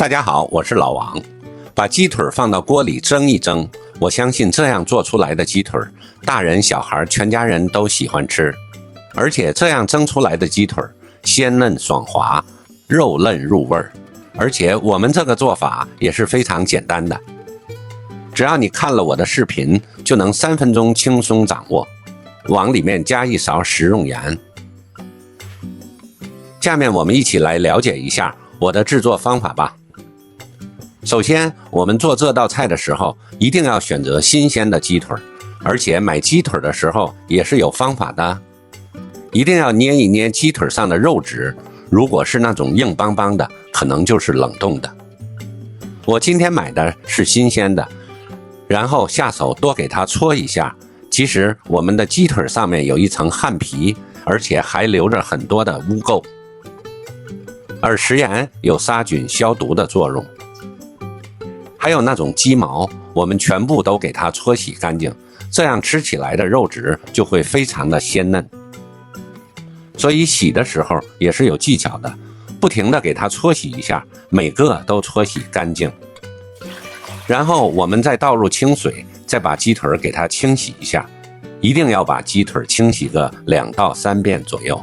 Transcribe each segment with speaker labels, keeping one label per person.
Speaker 1: 大家好，我是老王。把鸡腿放到锅里蒸一蒸，我相信这样做出来的鸡腿，大人小孩全家人都喜欢吃。而且这样蒸出来的鸡腿鲜嫩爽滑，肉嫩入味儿。而且我们这个做法也是非常简单的，只要你看了我的视频，就能3分钟轻松掌握。往里面加一勺食用盐。下面我们一起来了解一下我的制作方法吧。首先，我们做这道菜的时候，一定要选择新鲜的鸡腿，而且买鸡腿的时候也是有方法的。一定要捏一捏鸡腿上的肉质，如果是那种硬邦邦的，可能就是冷冻的。我今天买的是新鲜的，然后下手多给它搓一下。其实我们的鸡腿上面有一层汗皮，而且还留着很多的污垢，而食盐有杀菌消毒的作用。还有那种鸡毛，我们全部都给它搓洗干净，这样吃起来的肉质就会非常的鲜嫩。所以洗的时候也是有技巧的，不停的给它搓洗一下，每个都搓洗干净。然后我们再倒入清水，再把鸡腿给它清洗一下，一定要把鸡腿清洗个2到3遍左右。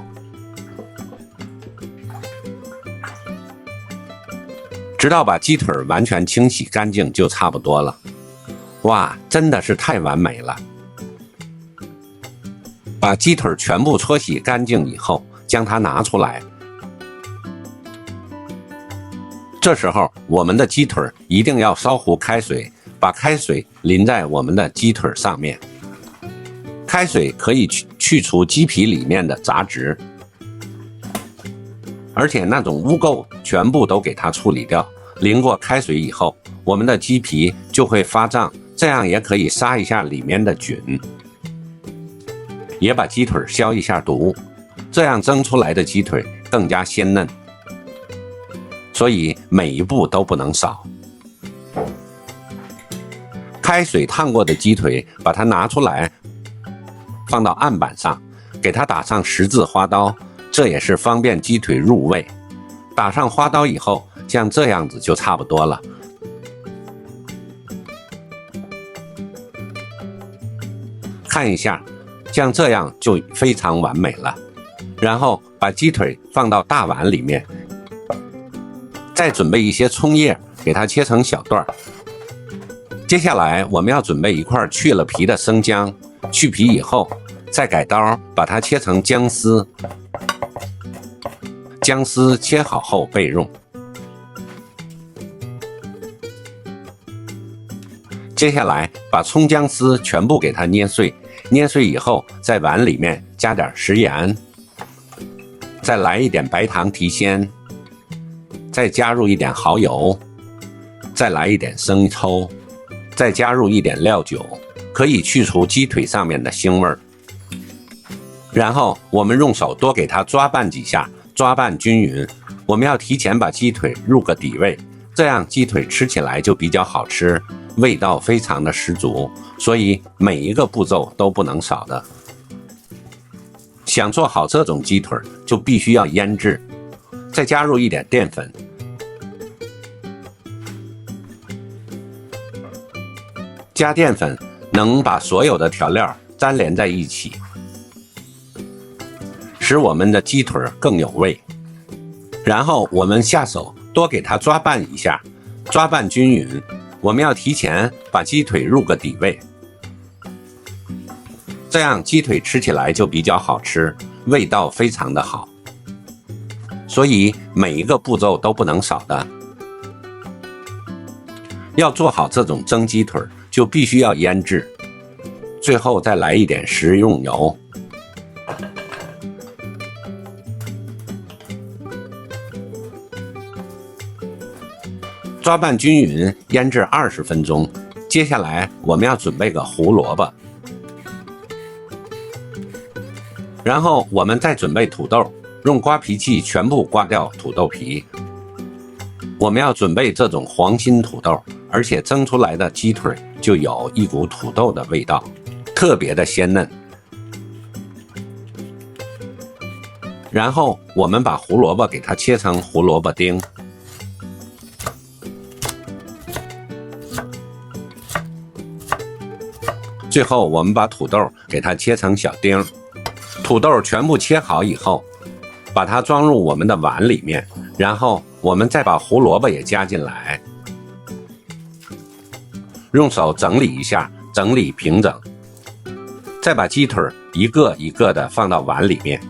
Speaker 1: 直到把鸡腿完全清洗干净就差不多了。哇，真的是太完美了！把鸡腿全部搓洗干净以后，将它拿出来。这时候我们的鸡腿一定要烧壶开水，把开水淋在我们的鸡腿上面。开水可以去除鸡皮里面的杂质，而且那种污垢全部都给它处理掉。淋过开水以后，我们的鸡皮就会发胀，这样也可以杀一下里面的菌，也把鸡腿消一下毒，这样蒸出来的鸡腿更加鲜嫩。所以每一步都不能少。开水烫过的鸡腿，把它拿出来，放到案板上，给它打上十字花刀，这也是方便鸡腿入味。打上花刀以后，像这样子就差不多了。看一下，像这样就非常完美了。然后把鸡腿放到大碗里面，再准备一些葱叶，给它切成小段。接下来我们要准备一块去了皮的生姜，去皮以后再改刀把它切成姜丝，姜丝切好后备用。接下来把葱姜丝全部给它捏碎，捏碎以后在碗里面加点食盐，再来一点白糖提鲜，再加入一点蚝油，再来一点生抽，再加入一点料酒，可以去除鸡腿上面的腥味儿。然后我们用手多给它抓拌几下，抓拌均匀。我们要提前把鸡腿入个底味，这样鸡腿吃起来就比较好吃，味道非常的十足。所以每一个步骤都不能少的。想做好这种鸡腿，就必须要腌制，再加入一点淀粉，加淀粉能把所有的调料粘连在一起，使我们的鸡腿更有味。然后我们下手多给它抓拌一下，抓拌均匀。我们要提前把鸡腿入个底味，这样鸡腿吃起来就比较好吃，味道非常的好。所以每一个步骤都不能少的。要做好这种蒸鸡腿，就必须要腌制。最后再来一点食用油。抓拌均匀，腌制20分钟。接下来我们要准备个胡萝卜，然后我们再准备土豆，用刮皮器全部刮掉土豆皮。我们要准备这种黄心土豆，而且蒸出来的鸡腿就有一股土豆的味道，特别的鲜嫩。然后我们把胡萝卜给它切成胡萝卜丁，最后我们把土豆给它切成小丁，土豆全部切好以后，把它装入我们的碗里面，然后我们再把胡萝卜也加进来，用手整理一下，整理平整，再把鸡腿一个一个的放到碗里面。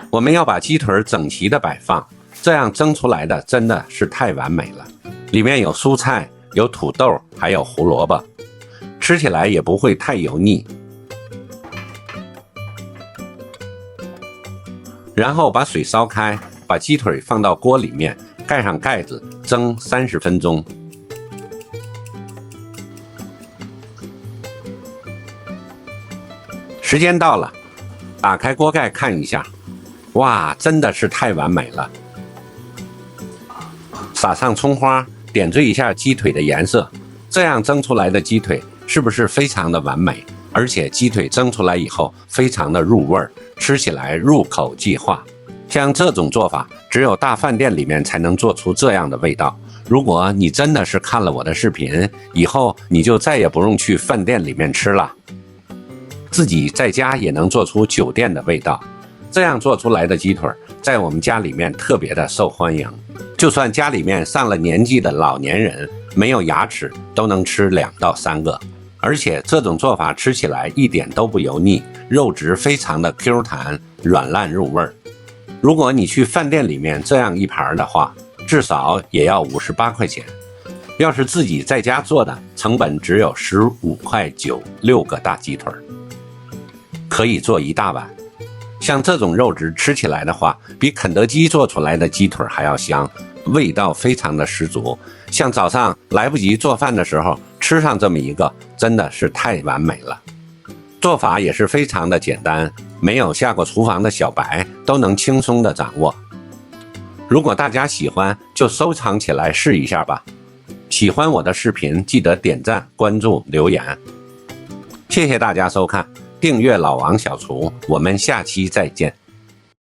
Speaker 1: 我们要把鸡腿整齐的摆放，这样蒸出来的真的是太完美了。里面有蔬菜，有土豆，还有胡萝卜，吃起来也不会太油腻。然后把水烧开，把鸡腿放到锅里面，盖上盖子，蒸30分钟。时间到了，打开锅盖看一下，哇，真的是太完美了。撒上葱花，点缀一下鸡腿的颜色，这样蒸出来的鸡腿是不是非常的完美？而且鸡腿蒸出来以后非常的入味儿，吃起来入口即化。像这种做法，只有大饭店里面才能做出这样的味道。如果你真的是看了我的视频，以后你就再也不用去饭店里面吃了，自己在家也能做出酒店的味道。这样做出来的鸡腿，在我们家里面特别的受欢迎。就算家里面上了年纪的老年人，没有牙齿都能吃2到3个。而且这种做法吃起来一点都不油腻，肉质非常的 Q 弹，软烂入味儿。如果你去饭店里面这样一盘的话，至少也要58块钱。要是自己在家做的，成本只有15块9，6个大鸡腿，可以做一大碗。像这种肉质吃起来的话，比肯德基做出来的鸡腿还要香，味道非常的十足。像早上来不及做饭的时候，吃上这么一个，真的是太完美了。做法也是非常的简单，没有下过厨房的小白都能轻松的掌握。如果大家喜欢，就收藏起来试一下吧。喜欢我的视频，记得点赞、关注、留言。谢谢大家收看，订阅老王小厨，我们下期再见。